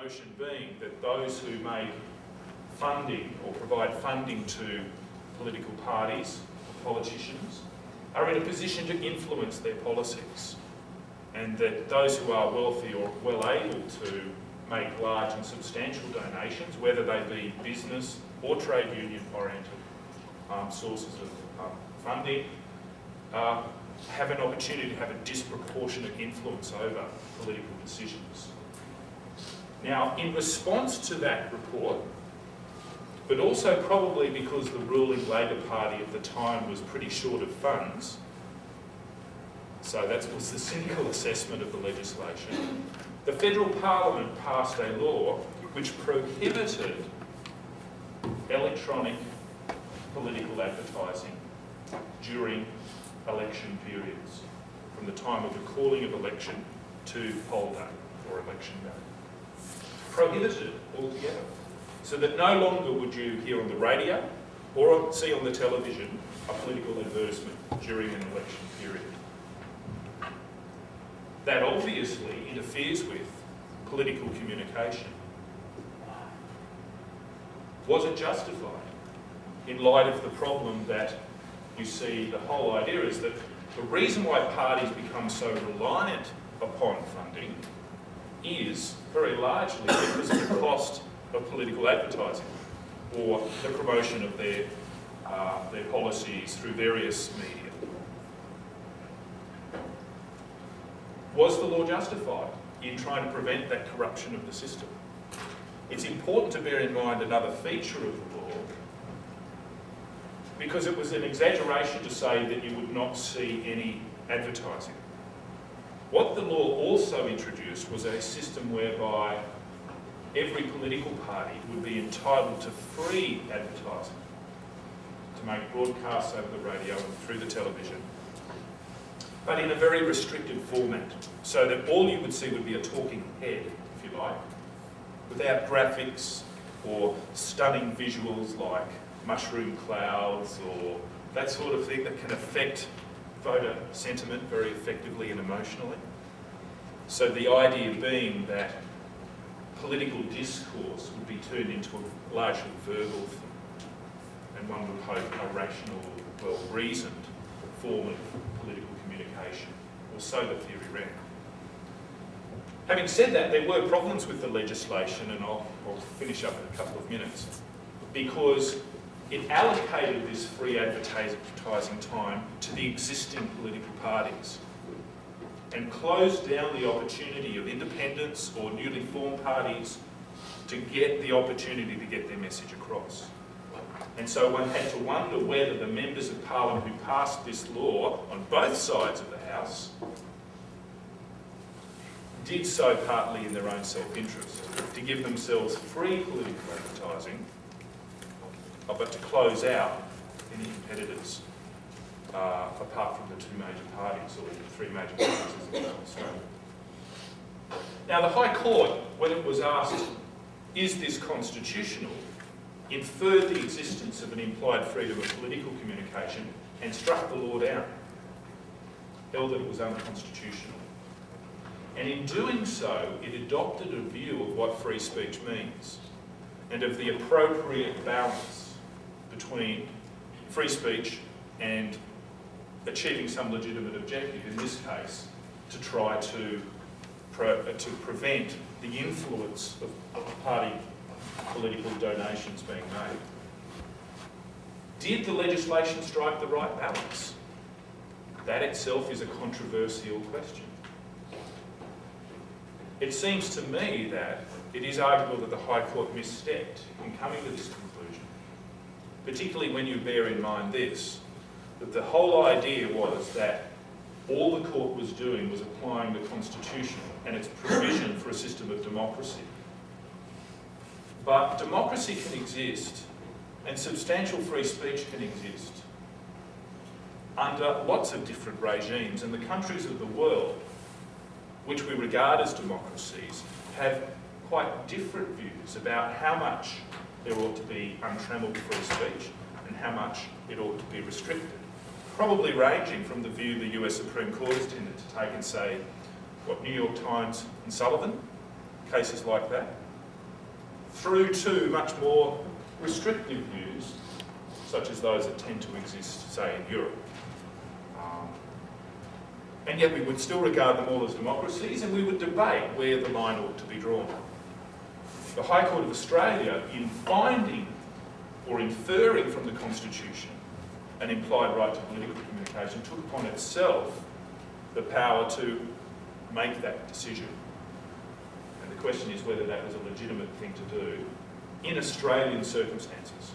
notion being that those who make funding or provide funding to political parties, politicians, are in a position to influence their policies, and that those who are wealthy or well able to make large and substantial donations, whether they be business or trade union oriented sources of funding, have an opportunity to have a disproportionate influence over political decisions. Now, in response to that report, but also probably because the ruling Labor Party at the time was pretty short of funds, so that was the cynical assessment of the legislation, the Federal Parliament passed a law which prohibited electronic political advertising during election periods, from the time of the calling of election to poll day or election day. Prohibited altogether, so that no longer would you hear on the radio or see on the television a political advertisement during an election period. That obviously interferes with political communication. Was it justified? In light of the problem that you see, the whole idea is that the reason why parties become so reliant upon funding is very largely because of the cost of political advertising or the promotion of their policies through various media. Was the law justified in trying to prevent that corruption of the system? It's important to bear in mind another feature of the law, because it was an exaggeration to say that you would not see any advertising. What the law also introduced was a system whereby every political party would be entitled to free advertising, to make broadcasts over the radio and through the television, but in a very restricted format, so that all you would see would be a talking head, if you like, without graphics or stunning visuals like mushroom clouds or that sort of thing that can affect voter sentiment very effectively and emotionally. So the idea being that political discourse would be turned into a largely verbal thing, and one would hope a rational, well-reasoned form of political communication, or so the theory ran. Having said that, there were problems with the legislation, and I'll finish up in a couple of minutes, because it allocated this free advertising time to the existing political parties and closed down the opportunity of independents or newly formed parties to get the opportunity to get their message across. And so one had to wonder whether the members of Parliament who passed this law on both sides of the House did so partly in their own self-interest, to give themselves free political advertising, but to close out any competitors, apart from the two major parties, or the three major parties as well in Australia. Now the High Court, when it was asked, is this constitutional, inferred the existence of an implied freedom of political communication and struck the law down, held that it was unconstitutional. And in doing so, it adopted a view of what free speech means and of the appropriate balance between free speech and achieving some legitimate objective, in this case, to try to prevent the influence of party political donations being made. Did the legislation strike the right balance? That itself is a controversial question. It seems to me that it is arguable that the High Court misstepped in coming to this conclusion, particularly when you bear in mind this, that the whole idea was that all the court was doing was applying the Constitution and its provision for a system of democracy. But democracy can exist, and substantial free speech can exist under lots of different regimes, and the countries of the world which we regard as democracies have quite different views about how much there ought to be untrammelled free speech and how much it ought to be restricted. Probably ranging from the view the US Supreme Court has tended to take and say, what, New York Times and Sullivan, cases like that, through to much more restrictive views, such as those that tend to exist, say, in Europe. And yet we would still regard them all as democracies, and we would debate where the line ought to be drawn. The High Court of Australia, in finding or inferring from the Constitution an implied right to political communication, took upon itself the power to make that decision. And the question is whether that was a legitimate thing to do in Australian circumstances.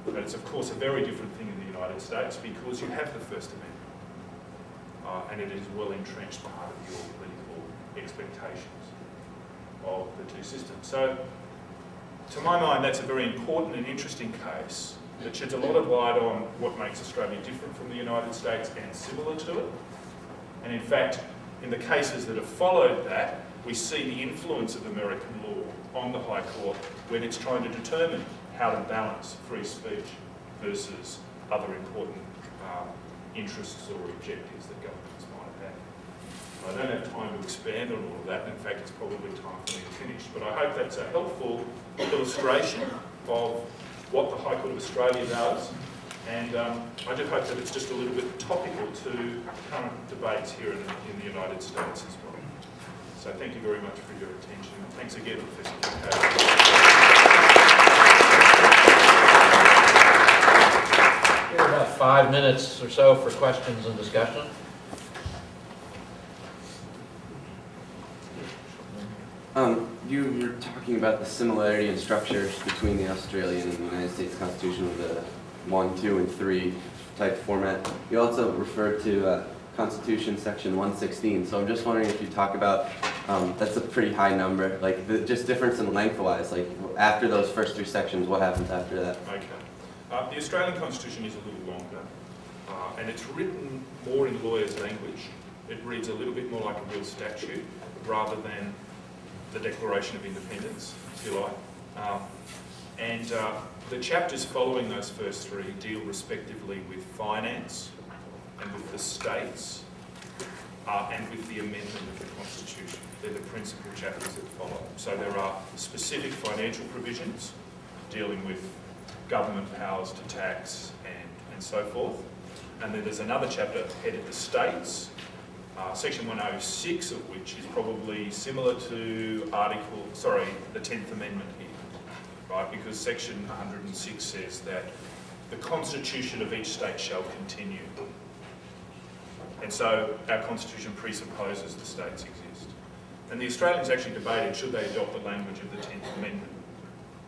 But it's of course a very different thing in the United States because you have the First Amendment. And it is a well entrenched part of your political expectations of the two systems. So, to my mind, that's a very important and interesting case that sheds a lot of light on what makes Australia different from the United States and similar to it. And in fact, in the cases that have followed that, we see the influence of American law on the High Court when it's trying to determine how to balance free speech versus other important interests or objectives that governments might have. I don't have time to expand on all of that. In fact, it's probably time for me to finish. But I hope that's a helpful illustration of what the High Court of Australia does. And I do hope that it's just a little bit topical to current debates here in the United States as well. So thank you very much for your attention. And thanks again, Professor Kincaid. We have about 5 minutes or so for questions and discussion. You were talking about the similarity in structure between the Australian and the United States Constitution with the 1, 2, and 3 type format. You also referred to Constitution Section 116, so I'm just wondering if you talk about, that's a pretty high number, like just difference in lengthwise, like after those first 3 sections, what happens after that? Okay. The Australian Constitution is a little longer, and it's written more in lawyers' language. It reads a little bit more like a real statute rather than the Declaration of Independence, if you like. The chapters following those first 3 deal respectively with finance and with the states and with the amendment of the Constitution. They're the principal chapters that follow. So there are specific financial provisions dealing with government powers to tax and so forth. And then there's another chapter headed to states, Section 106 of which is probably similar to the 10th Amendment here, right? Because Section 106 says that the Constitution of each state shall continue. And so our Constitution presupposes the states exist. And the Australians actually debated should they adopt the language of the 10th Amendment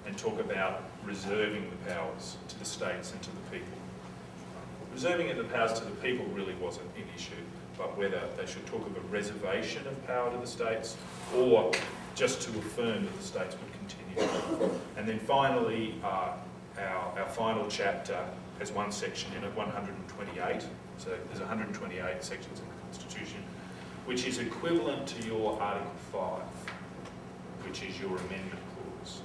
and talk about reserving the powers to the states and to the people. Reserving the powers to the people really wasn't an issue, but whether they should talk of a reservation of power to the states or just to affirm that the states would continue. And then finally, our final chapter has one section in it, 128. So there's 128 sections in the Constitution, which is equivalent to your Article 5, which is your amendment clause.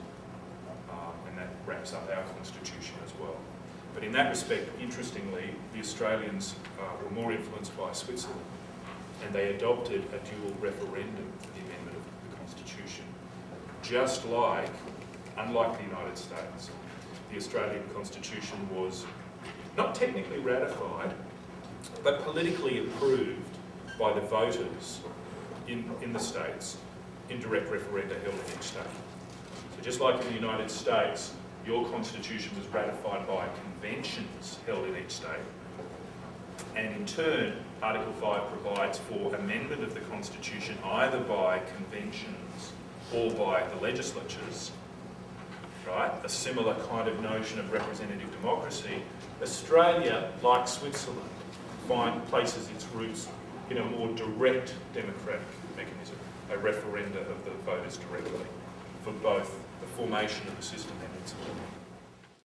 And that wraps up our Constitution as well. But in that respect, interestingly, the Australians were more influenced by Switzerland, and they adopted a dual referendum for the amendment of the Constitution. Just like, unlike the United States, the Australian Constitution was not technically ratified, but politically approved by the voters in the states in direct referenda held in each state. So just like in the United States, your Constitution was ratified by conventions held in each state, and in turn, Article 5 provides for amendment of the Constitution either by conventions or by the legislatures, right? A similar kind of notion of representative democracy. Australia, like Switzerland, places its roots in a more direct democratic mechanism, a referenda of the voters directly, for both the formation of the system and its implementation.